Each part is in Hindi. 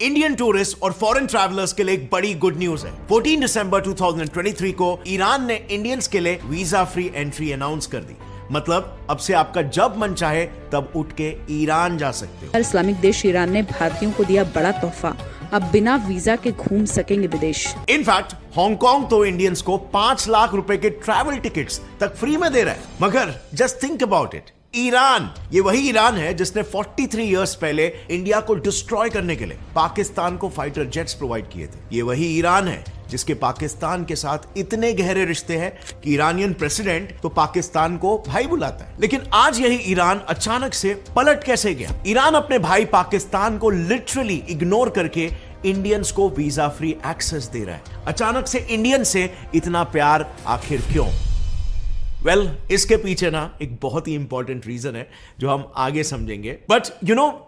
इंडियन टूरिस्ट और फॉरेन ट्रैवलर्स के लिए एक बड़ी गुड न्यूज है। 14 दिसंबर 2023 को ईरान ने इंडियंस के लिए वीजा फ्री एंट्री अनाउंस कर दी। मतलब अब से आपका जब मन चाहे तब उठ के ईरान जा सकते हो। इस्लामिक देश ईरान ने भारतीयों को दिया बड़ा तोहफा, अब बिना वीजा के घूम सकेंगे विदेश। इनफैक्ट हांगकांग तो इंडियंस को 5 लाख रुपए के ट्रैवल टिकट्स तक फ्री में दे रहा है। मगर just think about it, Iran, ये वही ईरान है जिसने 43 इयर्स पहले इंडिया को डिस्ट्रॉय करने के लिए पाकिस्तान को फाइटर जेट्स प्रोवाइड किए थे। ये वही ईरान है जिसके पाकिस्तान के साथ इतने गहरे रिश्ते हैं कि ईरानियन प्रेसिडेंट तो पाकिस्तान को भाई बुलाता है। लेकिन आज यही ईरान अचानक से पलट कैसे गया? ईरान अपने भाई पाकिस्तान को लिटरली इग्नोर करके इंडियंस को वीजा फ्री एक्सेस दे रहा है। अचानक से इंडियन से इतना प्यार आखिर क्यों? वेल, इसके पीछे ना एक बहुत ही इंपॉर्टेंट रीजन है जो हम आगे समझेंगे। बट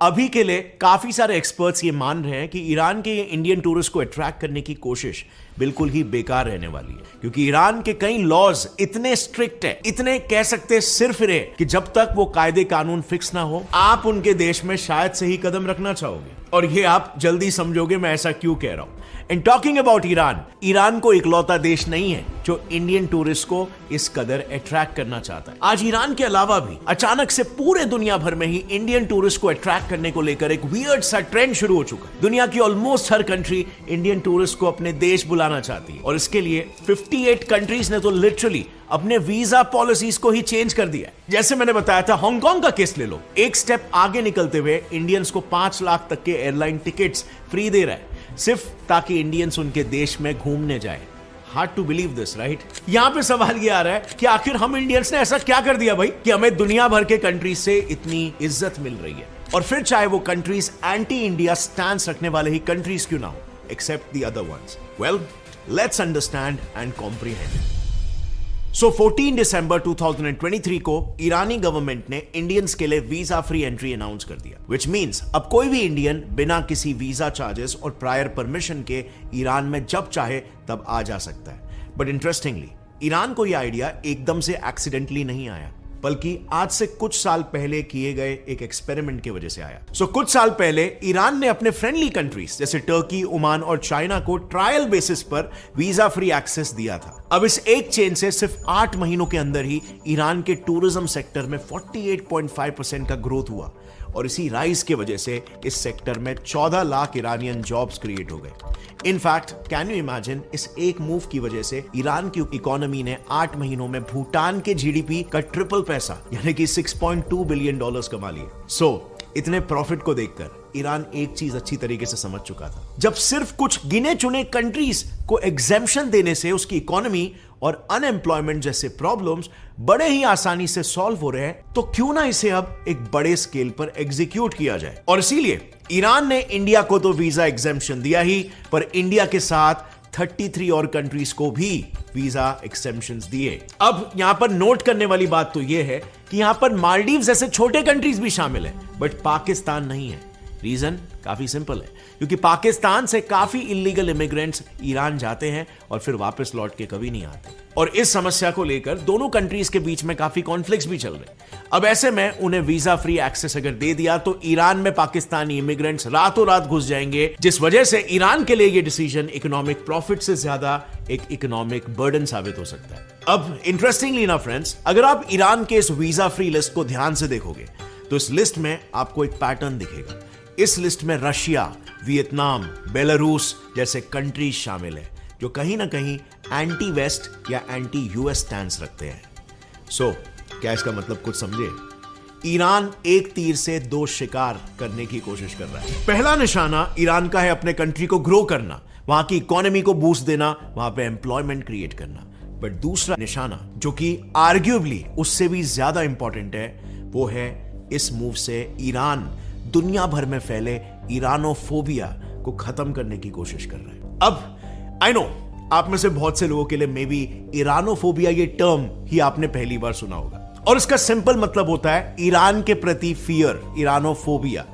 अभी के लिए काफी सारे एक्सपर्ट्स ये मान रहे हैं कि ईरान के ये इंडियन टूरिस्ट को अट्रैक्ट करने की कोशिश बिल्कुल ही बेकार रहने वाली है, क्योंकि ईरान के कई लॉज इतने स्ट्रिक्ट है, इतने कह सकते सिरफिरे, कि जब तक वो कायदे कानून फिक्स ना हो आप उनके देश में शायद से ही कदम रखना चाहोगे। और ये आप जल्दी समझोगे मैं ऐसा क्यों कह रहा हूं। एंड टॉकिंग अबाउट ईरान को इकलौता देश नहीं है जो इंडियन टूरिस्ट को इस कदर अट्रैक्ट करना चाहता है। आज ईरान के अलावा भी अचानक से पूरे दुनिया भर में ही इंडियन टूरिस्ट को अट्रैक्ट करने को लेकर एक वियर्ड सा ट्रेंड शुरू हो चुका है। दुनिया की ऑलमोस्ट हर कंट्री इंडियन टूरिस्ट को अपने देश बुलाना चाहती है, और इसके लिए 58 कंट्रीज ने तो लिटरली अपने वीजा पॉलिसीज को ही चेंज कर दिया है। जैसे मैंने बताया था, हांगकांग का केस ले लो, एक स्टेप आगे निकलते हुए इंडियंस को 5 लाख तक के एयरलाइन टिकट्स फ्री दे रहा है, सिर्फ ताकि इंडियंस उनके देश में घूमने जाए। Hard to believe this, right? यहां पे सवाल ये आ रहा है कि आखिर हम इंडियंस ने ऐसा क्या कर दिया भाई कि हमें दुनिया भर के कंट्रीज से इतनी इज्जत मिल रही है, और फिर चाहे वो कंट्रीज एंटी इंडिया स्टैंड रखने वाले ही कंट्रीज क्यों ना हो, except the other ones. Well, let's understand and comprehend. So 14 दिसंबर 2023 को ईरानी गवर्नमेंट ने इंडियंस के लिए वीजा फ्री एंट्री अनाउंस कर दिया, विच मींस अब कोई भी इंडियन बिना किसी वीजा चार्जेस और प्रायर परमिशन के ईरान में जब चाहे तब आ जा सकता है। बट इंटरेस्टिंगली, ईरान को यह आइडिया एकदम से एक्सीडेंटली नहीं आया, बल्कि आज से कुछ साल पहले किए गए एक एक्सपेरिमेंट की वजह से आया। कुछ साल पहले ईरान ने अपने फ्रेंडली कंट्रीज जैसे टर्की, ओमान और चाइना को ट्रायल बेसिस पर वीजा फ्री एक्सेस दिया था। अब इस एक चेन से सिर्फ 8 महीनों के अंदर ही ईरान के टूरिज्म सेक्टर में 48.5% का ग्रोथ हुआ, और इसी राइज की वजह से इस सेक्टर में 14 लाख ईरानियन जॉब्स क्रिएट हो गए। इनफैक्ट, कैन यू इमेजिन, इस एक मूव की वजह से ईरान की इकोनॉमी ने 8 महीनों में भूटान के जीडीपी का ट्रिपल पैसा यानी कि $6.2 बिलियन कमा लिए। इतने प्रॉफिट को देखकर ईरान एक चीज अच्छी तरीके से समझ चुका था, जब सिर्फ कुछ गिने चुने कंट्रीज को एग्जेम्पशन देने से उसकी इकोनॉमी और अनएम्प्लॉयमेंट जैसे प्रॉब्लम्स बड़े ही आसानी से सॉल्व हो रहे हैं, तो क्यों ना इसे अब एक बड़े स्केल पर एग्जीक्यूट किया जाए। और इसीलिए ईरान ने इंडिया को तो वीजा एग्जेम्पशन दिया ही, पर इंडिया के साथ 33 और कंट्रीज को भी वीजा एक्सेम्पशंस दिए। अब यहां पर नोट करने वाली बात तो यह है कि यहां पर मालदीव्स जैसे छोटे कंट्रीज भी शामिल है, बट पाकिस्तान नहीं है। रीजन काफी सिंपल है, क्योंकि पाकिस्तान से काफी इलीगल इमिग्रेंट्स ईरान जाते हैं और फिर वापस लौट के कभी नहीं आते, और इस समस्या को लेकर दोनों कंट्रीज के बीच में काफी कॉन्फ्लिक्ट्स भी चल रहे। अब ऐसे में उन्हें वीजा फ्री एक्सेस अगर दे दिया तो ईरान में पाकिस्तानी इमिग्रेंट्स रातों रात घुस जाएंगे, जिस वजह से ईरान के लिए यह डिसीजन इकोनॉमिक प्रॉफिट से ज्यादा एक इकोनॉमिक बर्डन साबित हो सकता है। अब इंटरेस्टिंगली ना फ्रेंड्स, अगर आप ईरान के इस वीजा फ्री लिस्ट को ध्यान से देखोगे तो इस लिस्ट में आपको एक पैटर्न दिखेगा। इस लिस्ट में रशिया, वियतनाम, बेलारूस जैसे कंट्रीज शामिल है जो कहीं ना कहीं एंटी वेस्ट या एंटी यूएस स्टैंड्स रखते हैं। क्या इसका मतलब कुछ समझे? ईरान एक तीर से 2 शिकार करने की कोशिश कर रहा है। पहला निशाना ईरान का है अपने कंट्री को ग्रो करना, वहां की इकोनॉमी को बूस्ट देना, वहां पे एम्प्लॉयमेंट क्रिएट करना। बट दूसरा निशाना, जो कि आर्ग्यूबली उससे भी ज्यादा इंपॉर्टेंट है, वो है इस मूव से ईरान दुनिया भर में फैले ईरानोफोबिया को खत्म करने की कोशिश कर रहा है। अब आई नो आप में से बहुत से लोगों के लिए मे बी ईरानोफोबिया ये टर्म ही आपने पहली बार सुना होगा, और इसका सिंपल मतलब होता है ईरान के प्रति फियर, ईरानोफोबिया,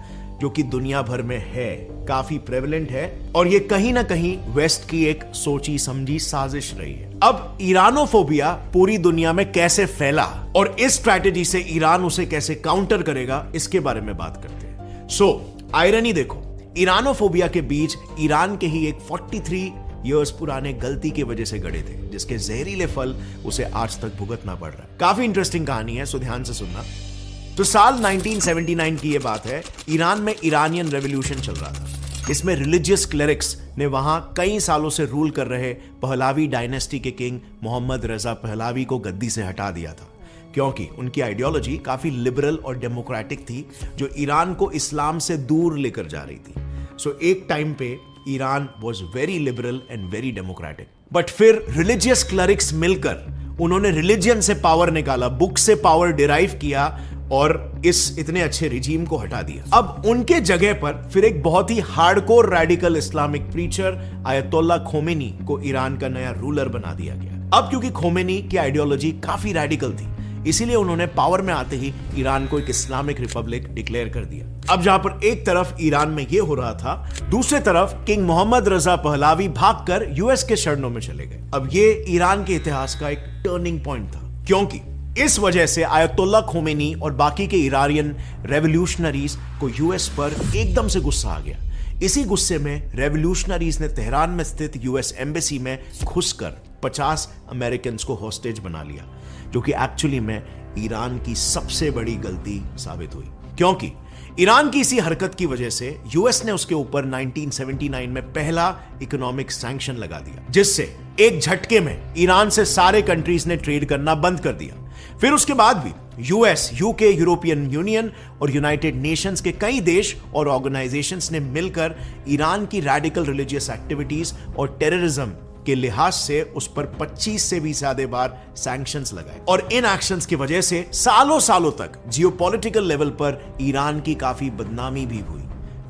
जो कि दुनिया भर में है, काफी प्रेवलेंट है, और ये कहीं ना कहीं वेस्ट की एक सोची समझी साजिश रही है। अब ईरानोफोबिया पूरी दुनिया में कैसे फैला और इस स्ट्रैटेजी से ईरान उसे कैसे काउंटर करेगा, इसके बारे में बात करते हैं। आयरनी देखो, ईरानोफोबिया के बीच ईरान के ही एक 43 इयर्स पुराने गलती की वजह से गड़े थे, जिसके जहरीले फल उसे आज तक भुगतना पड़ रहा है। काफी इंटरेस्टिंग कहानी है, सो ध्यान से सुनना। तो साल 1979 की यह बात है। ईरान में इरानियन रेवोल्यूशन चल रहा था। इसमें रिलीजियस क्लेरिक्स ने वहां कई सालों से रूल कर रहे पहलावी डायनेस्टी के किंग मोहम्मद रजा पहलावी को गद्दी से हटा दिया था, क्योंकि उनकी आइडियोलॉजी काफी लिबरल और डेमोक्रेटिक थी, जो ईरान को इस्लाम से दूर लेकर जा रही थी। सो एक टाइम पे Iran was very liberal and very democratic. But फिर रिलीजियस क्लरिक्स मिलकर उन्होंने रिलीजियन से पावर निकाला, बुक से पावर डिराइव किया और इस इतने अच्छे रिजीम को हटा दिया। अब उनके जगह पर फिर एक बहुत ही hardcore radical Islamic preacher Ayatollah Khomeini को ईरान का नया रूलर बना दिया गया। अब क्योंकि खोमेनी की आइडियोलॉजी काफी रेडिकल थी, इसीलिए उन्होंने पावर में आते ही ईरान को एक इस्लामिक रिपब्लिक डिक्लेयर कर दिया। अब जहां पर एक तरफ ईरान में यह हो रहा था, दूसरी तरफ किंग मोहम्मद रजा पहलावी भागकर यूएस के शरणों में चले गए। अब यह ईरान के इतिहास का एक टर्निंग पॉइंट था, क्योंकि इस वजह से आयतुल्ला खोमेनी और बाकी के इरानियन रेवोल्यूशनरीज को यूएस पर एकदम से गुस्सा आ गया। इसी गुस्से में रेवोल्यूशनरीज ने तेहरान में स्थित यूएस एम्बेसी में घुसकर 50 अमेरिकन को हॉस्टेज बना लिया, जो कि एक्चुअली में ईरान की सबसे बड़ी गलती साबित हुई, क्योंकि ईरान की इसी हरकत की वजह से यूएस ने उसके ऊपर 1979 में पहला इकोनॉमिक सैंक्शन लगा दिया, जिससे एक झटके में ईरान से सारे कंट्रीज ने ट्रेड करना बंद कर दिया। फिर उसके बाद भी यूएस, यूके, यूरोपियन यूनियन और यूनाइटेड नेशंस के कई देश और ऑर्गेनाइजेशंस ने मिलकर ईरान की रेडिकल रिलीजियस एक्टिविटीज और टेररिज्म के लिहाज से उस पर 25 से भी ज्यादा बार सैंक्शंस लगाए। और इन एक्शंस की वजह से सालों सालों तक जियोपॉलिटिकल लेवल पर ईरान की काफी बदनामी भी हुई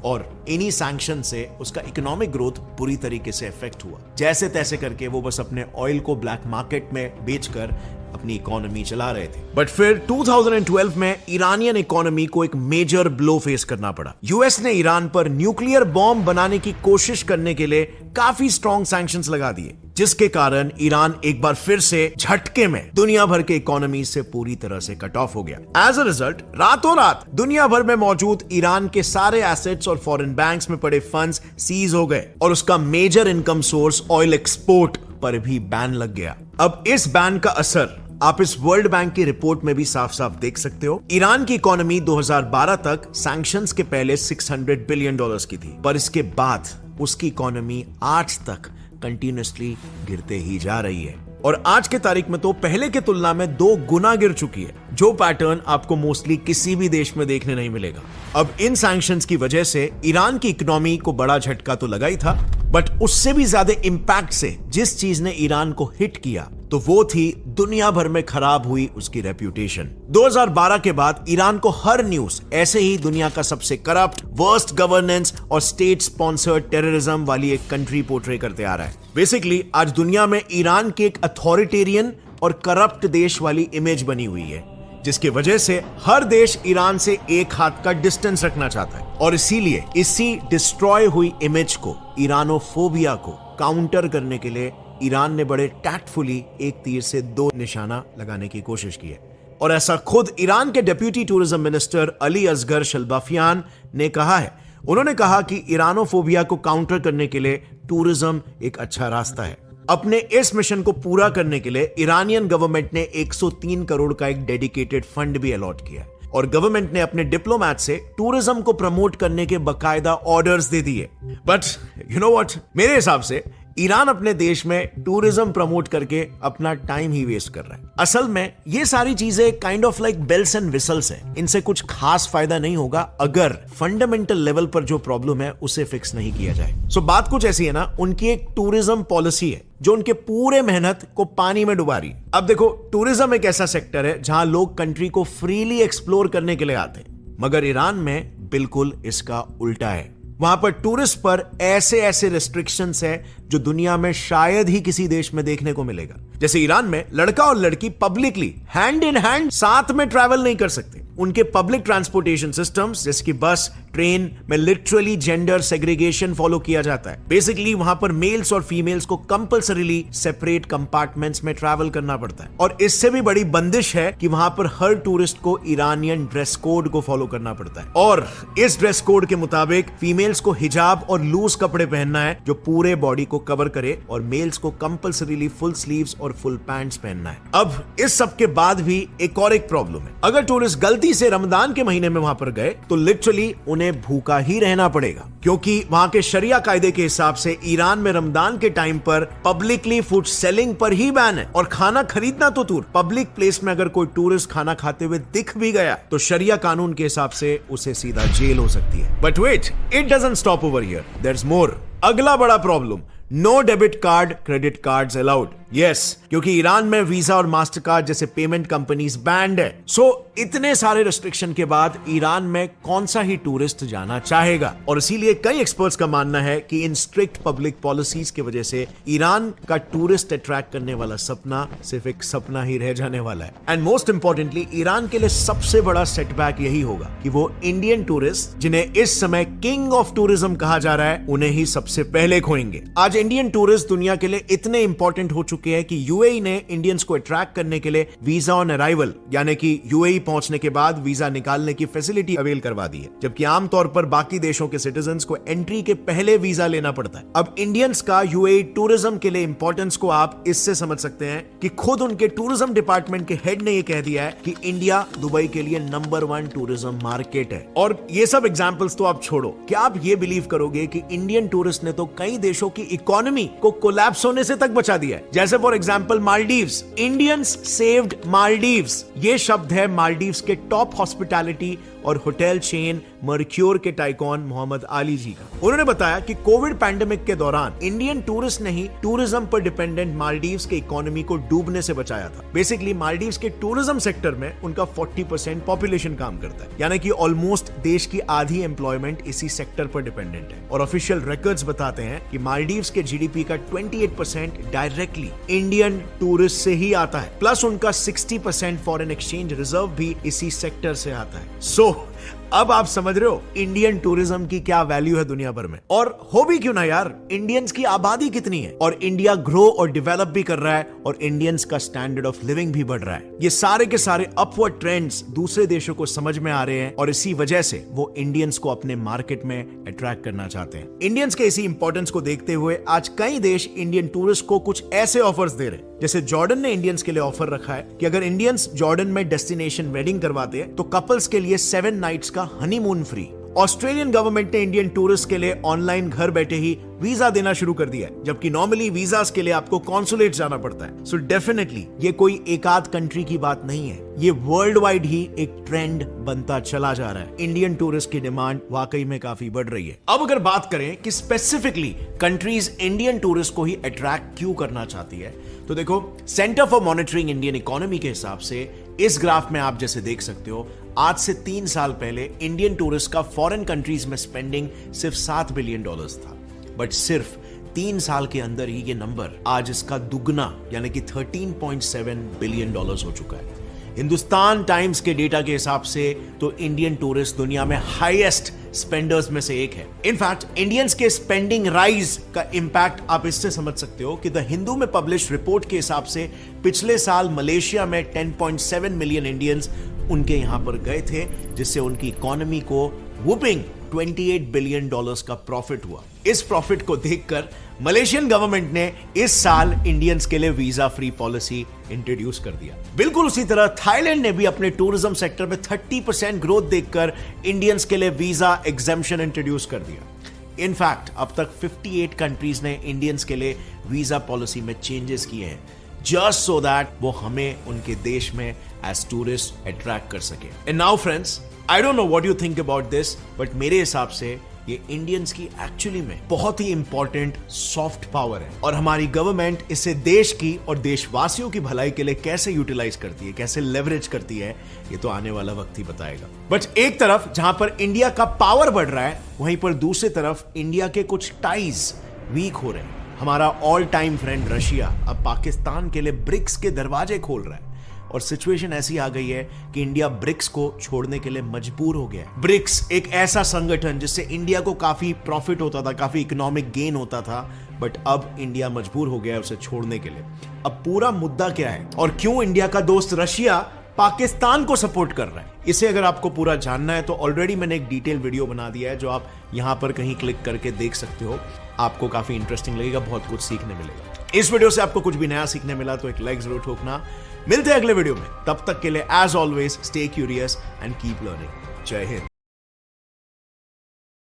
और इन्हीं सैंक्शन से उसका इकोनॉमिक ग्रोथ बुरी तरीके से इफेक्ट हुआ। जैसे तैसे करके वो बस अपने ऑयल को ब्लैक मार्केट में बेचकर अपनी इकोनॉमी चला रहे थे। बट फिर 2012 में ईरानियन इकोनॉमी को एक मेजर ब्लो फेस करना पड़ा। यूएस ने ईरान पर न्यूक्लियर बॉम्ब बनाने की कोशिश करने के लिए काफी स्ट्रॉन्ग सैंक्शंस लगा दिए, जिसके कारण ईरान एक बार फिर से झटके में दुनिया भर के इकोनॉमी से पूरी तरह से कट ऑफ हो गया। एज अ रिजल्ट रातों रात दुनिया भर में मौजूद ईरान के सारे एसेट्स और फॉरेन बैंक्स में पड़े फंड्स सीज हो गए और उसका major income source oil export पर भी बैन लग गया। अब इस बैन का असर आप इस वर्ल्ड बैंक की रिपोर्ट में भी साफ साफ देख सकते हो। ईरान की इकोनॉमी 2012 तक सैंक्शंस के पहले $600 बिलियन की थी, पर इसके बाद उसकी इकोनॉमी आज तक कंटिन्यूअसली गिरते ही जा रही है और आज के तारीख में तो पहले के तुलना में 2 गुना गिर चुकी है, जो पैटर्न आपको मोस्टली किसी भी देश में देखने नहीं मिलेगा। अब इन सैंक्शंस की वजह से ईरान की इकोनॉमी को बड़ा झटका तो लगा ही था, बट उससे भी ज्यादा इंपैक्ट से जिस चीज ने ईरान को हिट किया तो वो थी दुनिया भर में खराब हुई उसकी रेप्यूटेशन। 2012 के बाद ईरान को हर न्यूज ऐसे ही दुनिया का सबसे करप्ट, वर्स्ट गवर्नेंस और स्टेट स्पॉन्सर्ड टेररिज्म वाली एक कंट्री पोर्ट्रे करते आ रहा है। बेसिकली आज दुनिया में ईरान की एक अथॉरिटेरियन और करप्ट देश वाली इमेज बनी हुई है, जिसकी वजह से हर देश ईरान से एक हाथ का डिस्टेंस रखना चाहता है और इसीलिए इसी डिस्ट्रॉय हुई इमेज को, ईरानोफोबिया को काउंटर करने के लिए ईरान ने बड़े टैक्टफुली एक तीर से 2 निशाना लगाने की कोशिश की है। और ऐसा खुद ईरान के deputy tourism minister Ali Asghar Shalbafian ने कहा है। उन्होंने कहा कि ईरानोफोबिया को काउंटर करने के लिए टूरिज्म एक अच्छा रास्ता है। अपने इस मिशन को पूरा करने के लिए ईरानियन गवर्नमेंट ने 103 करोड़ का एक डेडिकेटेड फंड भी अलॉट किया है और गवर्नमेंट ने अपने डिप्लोमैट से टूरिज्म को प्रमोट करने के बकायदा ऑर्डर्स दे दिए। बट यू नो व्हाट, मेरे हिसाब से ईरान अपने देश में टूरिज्म प्रमोट करके अपना टाइम ही वेस्ट कर रहा है। असल में ये सारी चीजें kind of like bells and whistles हैं। इनसे कुछ खास फायदा नहीं होगा अगर फंडामेंटल लेवल पर जो प्रॉब्लम है उसे फिक्स नहीं किया जाए। सो बात कुछ ऐसी है ना, उनकी एक टूरिज्म पॉलिसी है जो उनके पूरे मेहनत को पानी में डुबा रही। अब देखो, टूरिज्म एक ऐसा सेक्टर है जहां लोग कंट्री को फ्रीली एक्सप्लोर करने के लिए आते हैं, मगर ईरान में बिल्कुल इसका उल्टा है। वहां पर टूरिस्ट पर ऐसे ऐसे रेस्ट्रिक्शंस है जो दुनिया में शायद ही किसी देश में देखने को मिलेगा। जैसे ईरान में लड़का और लड़की पब्लिकली हैंड इन हैंड साथ में ट्रैवल नहीं कर सकते। उनके पब्लिक ट्रांसपोर्टेशन सिस्टम्स जैसे कि बस, ट्रेन में लिटरली जेंडर सेग्रीगेशन फॉलो किया जाता है। बेसिकली वहां पर मेल्स और फीमेल्स को कंपल्सरीली सेपरेट कंपार्टमेंट्स में ट्रैवल करना पड़ता है। और इससे भी बड़ी बंदिश है कि वहां पर हर टूरिस्ट को ईरानियन ड्रेस कोड को फॉलो करना पड़ता है। और इस ड्रेस कोड के मुताबिक फीमेल्स को हिजाब और लूज कपड़े पहनना है जो पूरे बॉडी को कवर करे, और मेल्स को कंपल्सरीली फुल स्लीव्स और फुल पैंट्स पहनना है। अब इस सब के बाद भी एक और प्रॉब्लम है। अगर टूरिस्ट गलती से रमजान के महीने में वहां पर गए तो लिटरली उन्हें भूखा ही रहना पड़ेगा, क्योंकि वहां के शरिया कायदे के हिसाब से ईरान में रमजान के टाइम पर पब्लिकली फूड सेलिंग पर ही बैन है। और खाना खरीदना तो दूर, पब्लिक प्लेस में अगर कोई टूरिस्ट खाना खाते हुए दिख भी गया तो शरिया कानून के हिसाब से उसे सीधा जेल हो सकती है। But wait, it doesn't stop over here, there is more. अगला बड़ा problem, no debit card, credit cards allowed. Yes, क्योंकि ईरान में वीजा और मास्टर कार्ड जैसे पेमेंट कंपनीज बैंड है। सो इतने सारे रिस्ट्रिक्शन के बाद ईरान में कौन सा ही टूरिस्ट जाना चाहेगा। और इसीलिए कई एक्सपर्ट्स का मानना है कि इन स्ट्रिक्ट पब्लिक पॉलिसीज की वजह से ईरान का टूरिस्ट अट्रैक्ट करने वाला सपना सिर्फ एक सपना ही रह जाने वाला है। एंड मोस्ट इंपॉर्टेंटली ईरान के लिए सबसे बड़ा सेटबैक यही होगा कि वो इंडियन टूरिस्ट, जिन्हें इस समय किंग ऑफ टूरिज्म कहा जा रहा है, उन्हें ही सबसे पहले खोएंगे। आज इंडियन टूरिस्ट दुनिया के लिए इतने इंपॉर्टेंट हो चुके हैं कि यूएई ने इंडियंस को अट्रैक्ट करने के लिए वीजा ऑन अराइवल यानी कि यूएई पहुंचने के बाद वीजा निकालने की फैसिलिटी अवेल करवा दी है, जबकि आमतौर पर बाकी देशों के सिटीजंस को एंट्री के पहले वीजा लेना पड़ता है। अब इंडियंस का यूएई टूरिज्म के लिए इंपॉर्टेंस को आप इससे समझ सकते हैं कि खुद उनके टूरिज्म डिपार्टमेंट के हेड ने यह कह दिया है कि इंडिया दुबई के लिए नंबर 1 टूरिज्म मार्केट है। और ये सब एग्जांपल्स तो आप छोड़ो, क्या आप ये बिलीव करोगे कि इंडियन टूरिस्ट ने तो कई देशों की इकोनॉमी को कोलैप्स होने से तक बचा दिया है। जैसे for example Maldives, Indians saved Maldives. ये शब्द है मालदीव्स के टॉप हॉस्पिटैलिटी और होटल चेन मर्क्योर के टाइकॉन मोहम्मद आली जी का। उन्होंने बताया कि कोविड पैंडेमिक के दौरान इंडियन टूरिस्ट ने ही टूरिज्म पर डिपेंडेंट मालदीव्स के इकोनॉमी को डूबने से बचाया था। बेसिकली मालदीव्स के टूरिज्म सेक्टर में उनका 40% पॉपुलेशन काम करता है, यानी कि ऑलमोस्ट देश की आधी एम्प्लॉयमेंट इसी सेक्टर पर डिपेंडेंट है। और ऑफिशियल रिकॉर्ड्स बताते हैं कि मालदीव्स के जीडीपी का 28% डायरेक्टली इंडियन टूरिस्ट से ही आता है, प्लस उनका 60% फॉरेन एक्सचेंज रिजर्व भी इसी सेक्टर से आता है। अब आप समझ रहे हो इंडियन टूरिज्म की क्या वैल्यू है दुनिया भर में। और हो भी क्यों ना यार, इंडियंस की आबादी कितनी है और इंडिया ग्रो और डेवलप भी कर रहा है और इंडियंस का स्टैंडर्ड ऑफ लिविंग भी बढ़ रहा है। ये सारे के सारे अपवर्ड ट्रेंड्स दूसरे देशों को समझ में आ रहे हैं और इसी वजह से वो इंडियंस को अपने मार्केट में अट्रैक्ट करना चाहते हैं। इंडियंस के इसी इंपॉर्टेंस को देखते हुए आज कई देश इंडियन टूरिस्ट को कुछ ऐसे ऑफर्स दे रहे हैं। जैसे जॉर्डन ने इंडियंस के लिए ऑफर रखा है कि अगर इंडियंस जॉर्डन में डेस्टिनेशन वेडिंग करवाते हैं तो कपल्स के लिए 7 नाइट्स का हनीमून फ्री। ऑस्ट्रेलियन गवर्नमेंट ने इंडियन टूरिस्ट के लिए ऑनलाइन घर बैठे ही वीजा देना शुरू कर दिया है, जबकि नॉर्मली वीजास के लिए आपको कॉन्सुलेट जाना पड़ता है। सो डेफिनेटली ये कोई एक आध कंट्री की बात नहीं है, ये वर्ल्ड वाइड ही एक ट्रेंड बनता चला जा रहा है। इंडियन टूरिस्ट की डिमांड वाकई में काफी बढ़ रही है। अब अगर बात करें कि स्पेसिफिकली कंट्रीज इंडियन टूरिस्ट को ही अट्रैक्ट क्यों करना चाहती है, तो देखो centre for monitoring Indian economy के हिसाब से इस ग्राफ में आप जैसे देख सकते हो, आज से 3 साल पहले इंडियन टूरिस्ट का फॉरेन कंट्रीज में स्पेंडिंग सिर्फ $7 बिलियन था, बट सिर्फ 3 साल के अंदर ही ये नंबर आज इसका दुगना यानी कि $13.7 बिलियन हो चुका है। हिंदुस्तान टाइम्स के डेटा के हिसाब से तो इंडियन टूरिस्ट दुनिया में हाईएस्ट स्पेंडर्स में से एक है। इनफैक्ट इंडियंस के स्पेंडिंग राइज का इंपैक्ट आप इससे समझ सकते हो कि द हिंदू में पब्लिश रिपोर्ट के हिसाब से पिछले साल मलेशिया में 10.7 मिलियन इंडियंस उनके यहां पर गए थे, जिससे उनकी इकोनॉमी को वुपिंग $28 बिलियन का प्रॉफिट हुआ। इस प्रॉफिट को देखकर मलेशियन गवर्नमेंट ने इस साल इंडियंस के लिए वीजा फ्री पॉलिसी इंट्रोड्यूस कर दिया। बिल्कुल उसी तरह थाईलैंड ने भी अपने टूरिज्म सेक्टर में 30% ग्रोथ देखकर इंडियंस के लिए वीजा एग्जेम्पशन इंट्रोड्यूस कर दिया। इनफैक्ट अब तक 58 कंट्रीज ने इंडियंस के लिए वीजा पॉलिसी में चेंजेस किए हैं, जस्ट सो दैट वो हमें उनके देश में एज टूरिस्ट अट्रैक्ट कर सके। And now friends, I don't know what you think about this, but मेरे हिसाब से ये इंडियंस की एक्चुअली में बहुत ही इंपॉर्टेंट सॉफ्ट पावर है और हमारी गवर्नमेंट इसे देश की और देशवासियों की भलाई के लिए कैसे यूटिलाइज करती है, कैसे लेवरेज करती है, ये तो आने वाला वक्त ही बताएगा। बट एक तरफ जहां पर इंडिया का पावर बढ़ रहा है, वहीं पर दूसरी तरफ इंडिया के कुछ टाइज वीक हो रहे हैं। हमारा ऑल टाइम फ्रेंड रशिया अब पाकिस्तान के लिए ब्रिक्स के दरवाजे खोल रहा है और सिचुएशन ऐसी आ गई है कि इंडिया ब्रिक्स को छोड़ने के लिए मजबूर हो गया है। ब्रिक्स एक ऐसा संगठन जिससे इंडिया को काफी प्रॉफिट होता था, काफी इकोनॉमिक गेन होता था, बट अब इंडिया मजबूर हो गया है उसे छोड़ने के लिए। अब पूरा मुद्दा क्या है और क्यों इंडिया का दोस्त रशिया पाकिस्तान को सपोर्ट कर रहा है, इसे अगर आपको पूरा जानना है तो ऑलरेडी मैंने एक डिटेल वीडियो बना दिया है जो आप यहां पर कहीं क्लिक करके देख सकते हो। आपको काफी इंटरेस्टिंग लगेगा, बहुत कुछ सीखने मिलेगा। इस वीडियो से आपको कुछ भी नया सीखने मिला तो एक लाइक जरूर ठोकना। मिलते हैं अगले वीडियो में, तब तक के लिए as always stay curious and keep learning. जय हिंद।